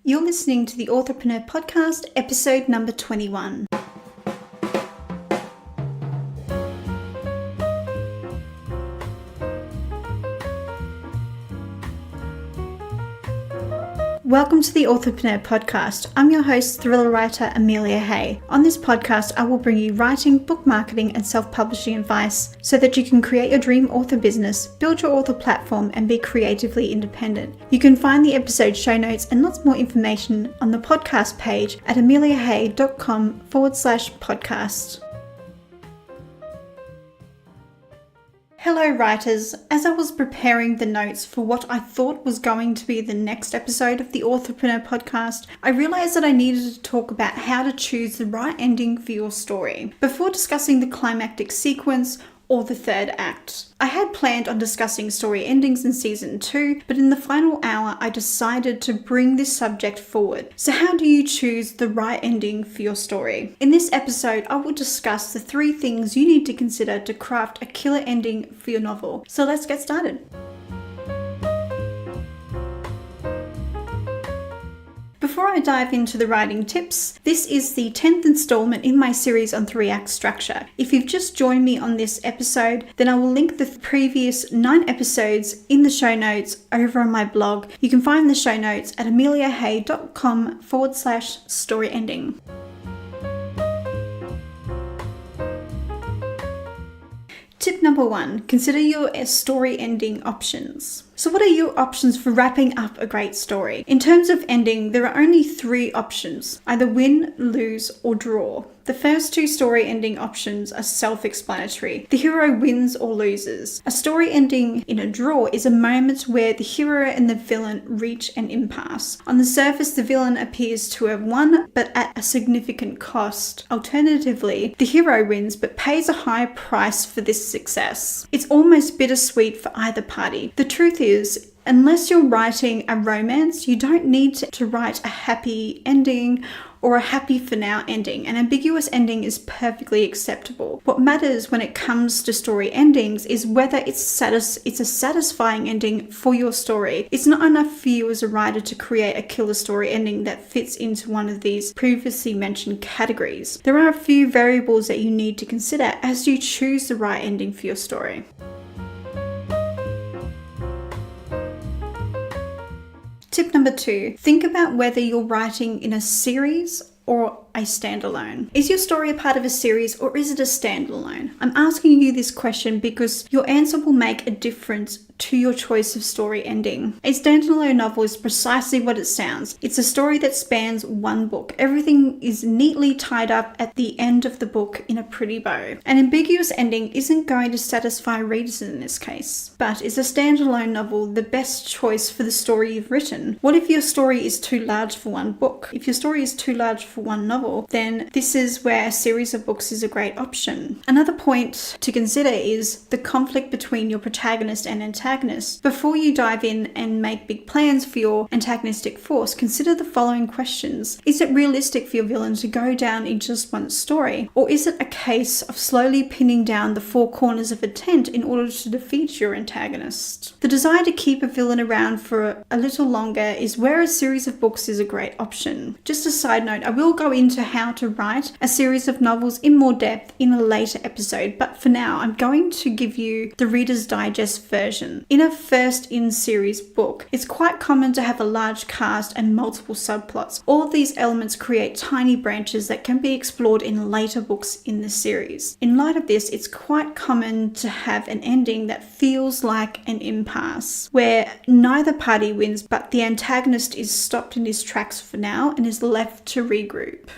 You're listening to the Authorpreneur Podcast, episode number 21. Welcome to the Authorpreneur Podcast. I'm your host, thriller writer Amelia Hay. On this podcast, I will bring you writing, book marketing, and self-publishing advice so that you can create your dream author business, build your author platform, and be creatively independent. You can find the episode show notes and lots more information on the podcast page at ameliahay.com/podcast. Hello writers, as I was preparing the notes for what I thought was going to be the next episode of the Authorpreneur Podcast, I realized that I needed to talk about how to choose the right ending for your story before discussing the climactic sequence or the third act. I had planned on discussing story endings in season 2, but in the final hour I decided to bring this subject forward. So how do you choose the right ending for your story? In this episode, I will discuss the 3 things you need to consider to craft a killer ending for your novel. So let's get started. Before I dive into the writing tips, this is the 10th installment in my series on 3-act structure. If you've just joined me on this episode, then I will link the previous 9 episodes in the show notes over on my blog. You can find the show notes at ameliahay.com/story ending. Tip number 1, consider your story ending options. So what are your options for wrapping up a great story? In terms of ending, there are only 3 options, either win, lose, or draw. The first 2 story ending options are self-explanatory. The hero wins or loses. A story ending in a draw is a moment where the hero and the villain reach an impasse. On the surface, the villain appears to have won, but at a significant cost. Alternatively, the hero wins but pays a high price for this success. It's almost bittersweet for either party. The truth is, unless you're writing a romance, you don't need to write a happy ending or a happy for now ending. An ambiguous ending is perfectly acceptable. What matters when it comes to story endings is whether it's a satisfying ending for your story. It's not enough for you as a writer to create a killer story ending that fits into one of these previously mentioned categories. There are a few variables that you need to consider as you choose the right ending for your story. Tip number 2, think about whether you're writing in a series or a standalone. Is your story a part of a series or is it a standalone? I'm asking you this question because your answer will make a difference to your choice of story ending. A standalone novel is precisely what it sounds. It's a story that spans one book. Everything is neatly tied up at the end of the book in a pretty bow. An ambiguous ending isn't going to satisfy readers in this case. But is a standalone novel the best choice for the story you've written? What if your story is too large for one book? If your story is too large for one novel, then this is where a series of books is a great option. Another point to consider is the conflict between your protagonist and antagonist. Before you dive in and make big plans for your antagonistic force, consider the following questions. Is it realistic for your villain to go down in just one story? Or is it a case of slowly pinning down the 4 corners of a tent in order to defeat your antagonist? The desire to keep a villain around for a little longer is where a series of books is a great option. Just a side note, I will go into how to write a series of novels in more depth in a later episode, but for now I'm going to give you the Reader's Digest version. In a first in-series book, it's quite common to have a large cast and multiple subplots. All of these elements create tiny branches that can be explored in later books in the series. In light of this, it's quite common to have an ending that feels like an impasse, where neither party wins, but the antagonist is stopped in his tracks for now and is left to regroup.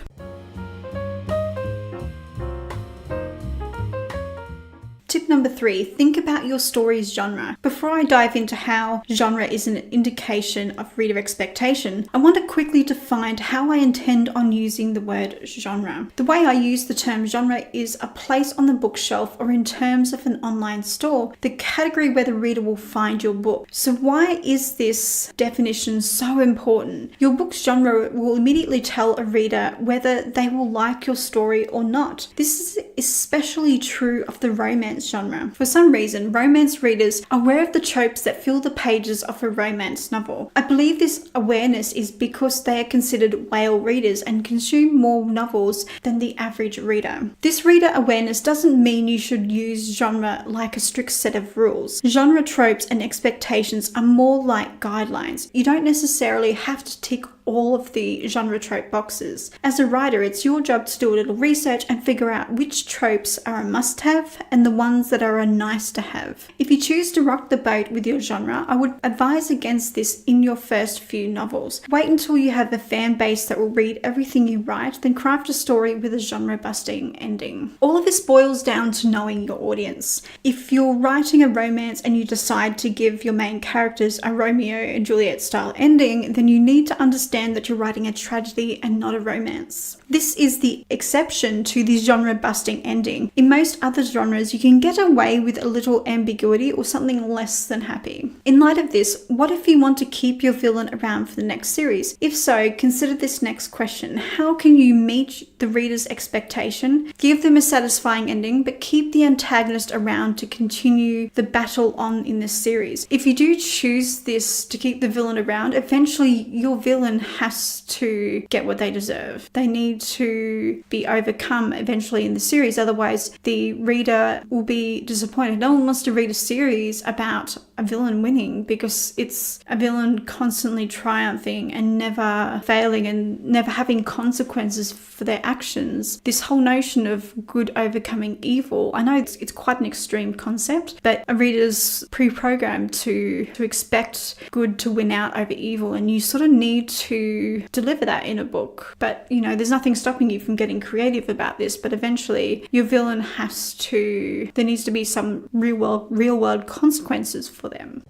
Tip number 3, think about your story's genre. Before I dive into how genre is an indication of reader expectation, I want to quickly define how I intend on using the word genre. The way I use the term genre is a place on the bookshelf or in terms of an online store, the category where the reader will find your book. So why is this definition so important? Your book's genre will immediately tell a reader whether they will like your story or not. This is especially true of the romance genre, genre. For some reason, romance readers are aware of the tropes that fill the pages of a romance novel. I believe this awareness is because they are considered whale readers and consume more novels than the average reader. This reader awareness doesn't mean you should use genre like a strict set of rules. Genre tropes and expectations are more like guidelines. You don't necessarily have to tick all of the genre trope boxes. As a writer, it's your job to do a little research and figure out which tropes are a must-have and the ones that are a nice-to-have. If you choose to rock the boat with your genre, I would advise against this in your first few novels. Wait until you have a fan base that will read everything you write, then craft a story with a genre-busting ending. All of this boils down to knowing your audience. If you're writing a romance and you decide to give your main characters a Romeo and Juliet style ending, then you need to understand that you're writing a tragedy and not a romance. This is the exception to the genre-busting ending. In most other genres, you can get away with a little ambiguity or something less than happy. In light of this, what if you want to keep your villain around for the next series? If so, consider this next question. How can you meet the reader's expectation, give them a satisfying ending, but keep the antagonist around to continue the battle on in this series? If you do choose this to keep the villain around, eventually your villain has to get what they deserve. They need to be overcome eventually in the series, otherwise the reader will be disappointed. No one wants to read a series about a villain winning because it's a villain constantly triumphing and never failing and never having consequences for their actions. This whole notion of good overcoming evil, I know it's quite an extreme concept, but a reader's pre-programmed to expect good to win out over evil, and you sort of need to deliver that in a book. But there's nothing stopping you from getting creative about this, but eventually your villain there needs to be some real world consequences for them.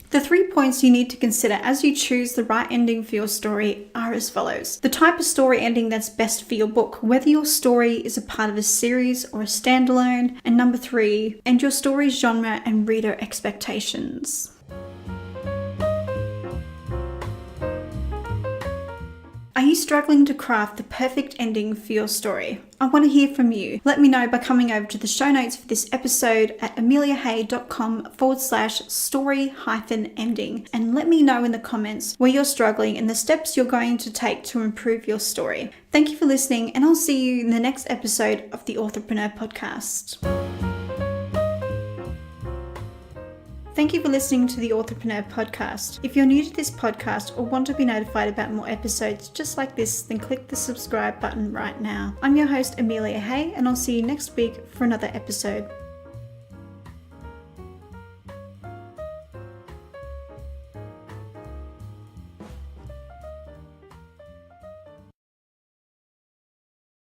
The 3 points you need to consider as you choose the right ending for your story are as follows. The type of story ending that's best for your book, whether your story is a part of a series or a standalone. And number 3, and your story's genre and reader expectations. Are you struggling to craft the perfect ending for your story? I want to hear from you. Let me know by coming over to the show notes for this episode at ameliahay.com/story-ending, and let me know in the comments where you're struggling and the steps you're going to take to improve your story. Thank you for listening, and I'll see you in the next episode of the Authorpreneur Podcast. Thank you for listening to the Authorpreneur Podcast. If you're new to this podcast or want to be notified about more episodes just like this, then click the subscribe button right now. I'm your host, Amelia Hay, and I'll see you next week for another episode.